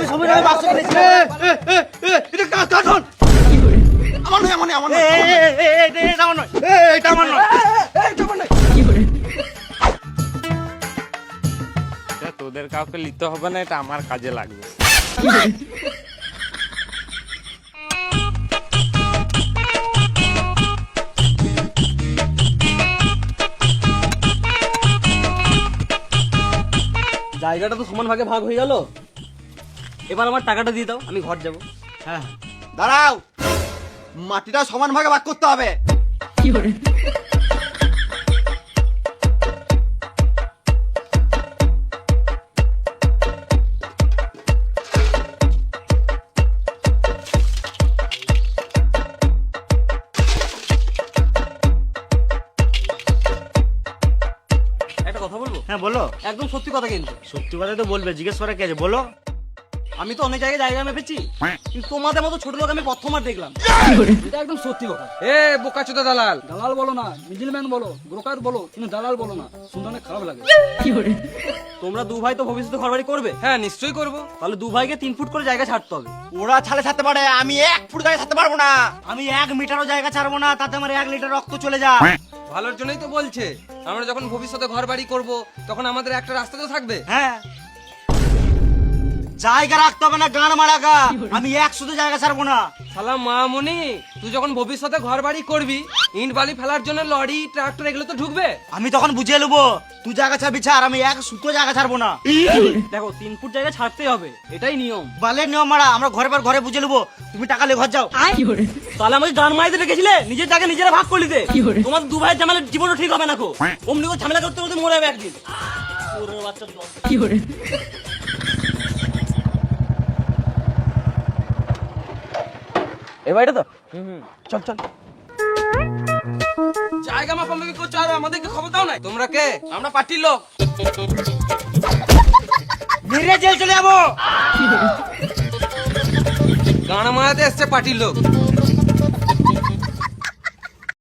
আমি সবাই নামে বাক্স কিনেছি। এটা কার ধন? আমার নয়, আমার নয়, আমার নয়। এটা আমার নয়, এটা আমার নয়। তোদের কাউকে নিতে হবে না, এটা আমার কাজে লাগবে। জায়গাটা তো সমান ভাগে ভাগ হয়ে গেল, এবার আমার টাকাটা দিয়ে দাও, আমি ঘর যাবো। হ্যাঁ, দাঁড়াও, মাটিটা সমান ভাগে ভাগ করতে হবে। একটা কথা বলবো? হ্যাঁ বলো। একদম সত্যি কথা কিন্তু। সত্যি কথা তো বলবে, জিজ্ঞেস করা কে আছে, বলো। আমি তো অনেক জায়গায় জায়গা মেপেছি, কিন্তু তোমাদের মতো ছোট লোক আমি প্রথমবার দেখলাম। এটা একদম সত্যি কথা। এ বোকাচোদা দালাল, দালাল বলো না, মিডলম্যান বলো, ব্রোকার বলো, কিন্তু দালাল বলো না, শুনতে অনেক খারাপ লাগে। তোমরা দু ভাই তো ভবিষ্যতে ঘরবাড়ি করবে, হ্যাঁ নিশ্চয়ই করব। তাহলে দু ভাইকে 3 ফুট করে জায়গা ছাড়তে হবে। ওরা ছাড়ে ছাড়তে পারে, আমি 1 ফুট গায়ে ছাড়তে পারবো না। আমি 1 মিটারও জায়গা ছাড়বো না, তাতে আমার 1 লিটার রক্ত চলে যায়। ভালোর জন্যই তো বলছে, আমরা যখন ভবিষ্যতে ঘর বাড়ি করবো তখন আমাদের একটা রাস্তা তো থাকবে। হ্যাঁ, জায়গা রাখতে হবে না, গান মারাগা। আমি 100 জায়গা ছাড়বো না। শালা মামুনি, তুই যখন ভবিষ্যতে ঘর বাড়ি করবি, ইট বালি ফেলার জন্য লরি ট্রাক্টর এগুলো তো ঢুকবে। আমি তখন বুঝিয়ে নেবো, তুই জায়গা ছাড়বি ছাড়, আমি 1 সুতো জায়গা ছাড়বো না। দেখো 3 ফুট জায়গা ছাড়তেই হবে, এটাই নিয়ম। বালের নিয়ম মারা, আমরা ঘরে পর ঘরে বুঝে নেবো। তুমি টাকা নিয়ে ঘর যাও। তাহলে আমাকে গান মাইতে রেখেছিলে, নিজের জায়গা নিজেরা ভাগ করে দিতে। তোমার দু ভাইয়ের ঝামেলা জীবনও ঠিক হবে না কো। অমনি করে ঝামেলা করতে করতে মরে যাবে একদিন। ওরে বাচ্চা দল। এবার এটা তো চল চল। জায়গা মাপামাপি করছো আর আমাদেরকে খবর দাও নাই। তোমরা কে? আমরা পার্টির লোক। মেরে জেল চলে যাবো। গান মারাতে এসছে পার্টির লোক।